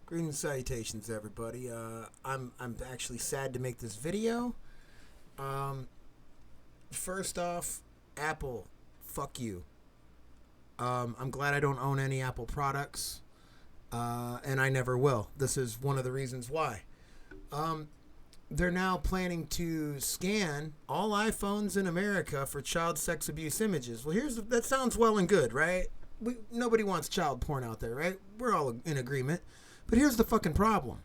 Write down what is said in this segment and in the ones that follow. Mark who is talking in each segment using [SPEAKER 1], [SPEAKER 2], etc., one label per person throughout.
[SPEAKER 1] Greetings and salutations, everybody. I'm actually sad to make this video. Um, First off, Apple, fuck you. I'm glad I don't own any Apple products, and I never will. This is one of the reasons why. They're now planning to scan all iPhones in America for child sex abuse images. Well, that sounds well and good, right? Nobody wants child porn out there, right? We're all in agreement. But here's the fucking problem.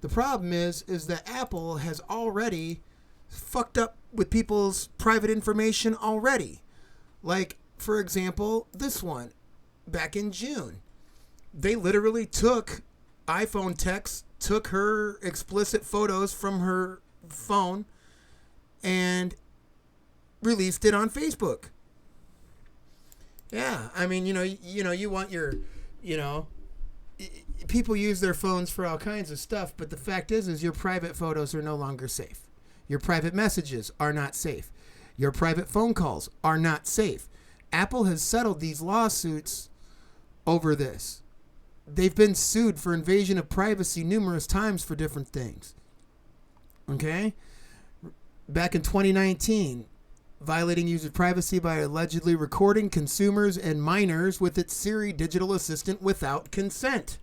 [SPEAKER 1] The problem is that Apple has already fucked up with people's private information already. Like, for example, this one, back in June. They literally took iPhone texts, took her explicit photos from her phone, and released it on Facebook. Yeah, I mean, you want your, people use their phones for all kinds of stuff, but the fact is your private photos are no longer safe. Your private messages are not safe. Your private phone calls are not safe. Apple has settled these lawsuits over this. They've been sued for invasion of privacy numerous times for different things. Okay? Back in 2019, violating user privacy by allegedly recording consumers and minors with its Siri digital assistant without consent.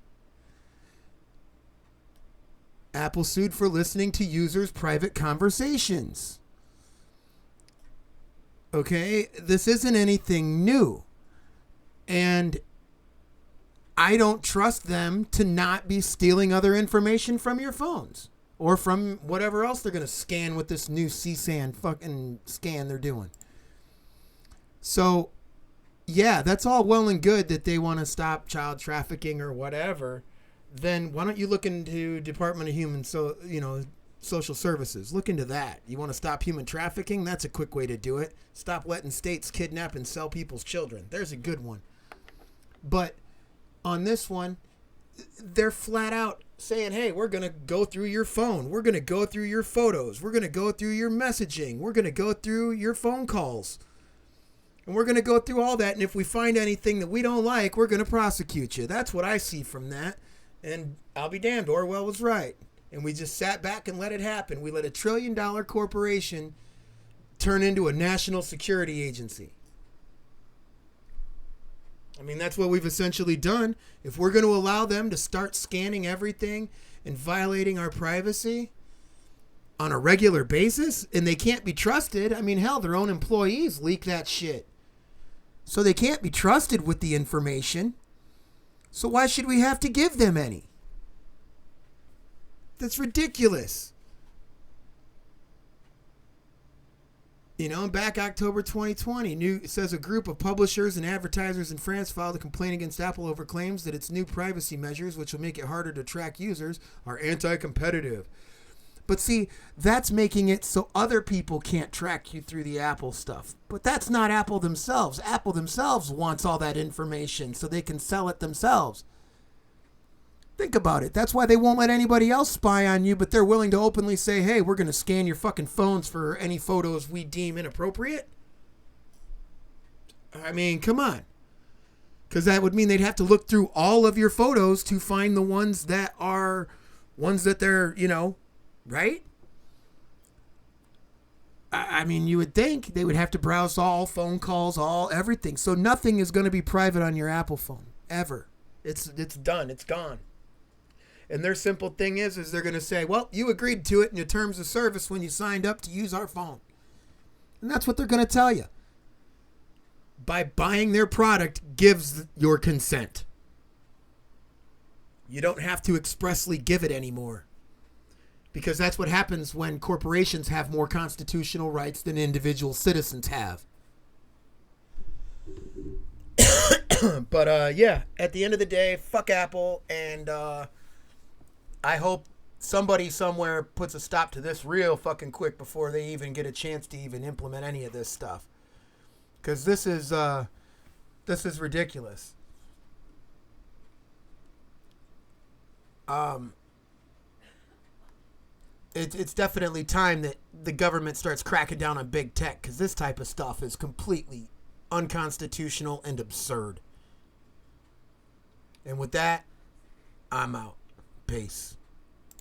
[SPEAKER 1] Apple sued for listening to users' private conversations. Okay, this isn't anything new. And I don't trust them to not be stealing other information from your phones or from whatever else they're going to scan with this new CSAN fucking scan they're doing. So, yeah, that's all well and good that they want to stop child trafficking or whatever. Then why don't you look into Department of Social Services? Look into that. You want to stop human trafficking? That's a quick way to do it. Stop letting states kidnap and sell people's children. There's a good one. But on this one, they're flat out saying, hey, we're going to go through your phone. We're going to go through your photos. We're going to go through your messaging. We're going to go through your phone calls. And we're going to go through all that. And if we find anything that we don't like, we're going to prosecute you. That's what I see from that. And I'll be damned, Orwell was right. And we just sat back and let it happen. We let $1 trillion corporation turn into a national security agency. I mean, that's what we've essentially done. If we're going to allow them to start scanning everything and violating our privacy on a regular basis, and they can't be trusted. I mean, hell, their own employees leak that shit. So they can't be trusted with the information. So why should we have to give them any? That's ridiculous. Back October 2020, it says a group of publishers and advertisers in France filed a complaint against Apple over claims that its new privacy measures, which will make it harder to track users, are anti-competitive. But see, that's making it so other people can't track you through the Apple stuff. But that's not Apple themselves. Apple themselves wants all that information so they can sell it themselves. Think about it. That's why they won't let anybody else spy on you, but they're willing to openly say, hey, we're going to scan your fucking phones for any photos we deem inappropriate. I mean, come on. Because that would mean they'd have to look through all of your photos to find the ones that they're, right? I mean, you would think they would have to browse all phone calls, all everything. So nothing is going to be private on your Apple phone, ever. It's done. It's gone. And their simple thing is they're going to say, well, you agreed to it in your terms of service when you signed up to use our phone. And that's what they're going to tell you. By buying their product gives your consent. You don't have to expressly give it anymore. Because that's what happens when corporations have more constitutional rights than individual citizens have. But yeah, at the end of the day, fuck Apple, and I hope somebody somewhere puts a stop to this real fucking quick before they even get a chance to even implement any of this stuff. Because this is ridiculous. It's definitely time that the government starts cracking down on big tech, because this type of stuff is completely unconstitutional and absurd. And with that, I'm out. Peace.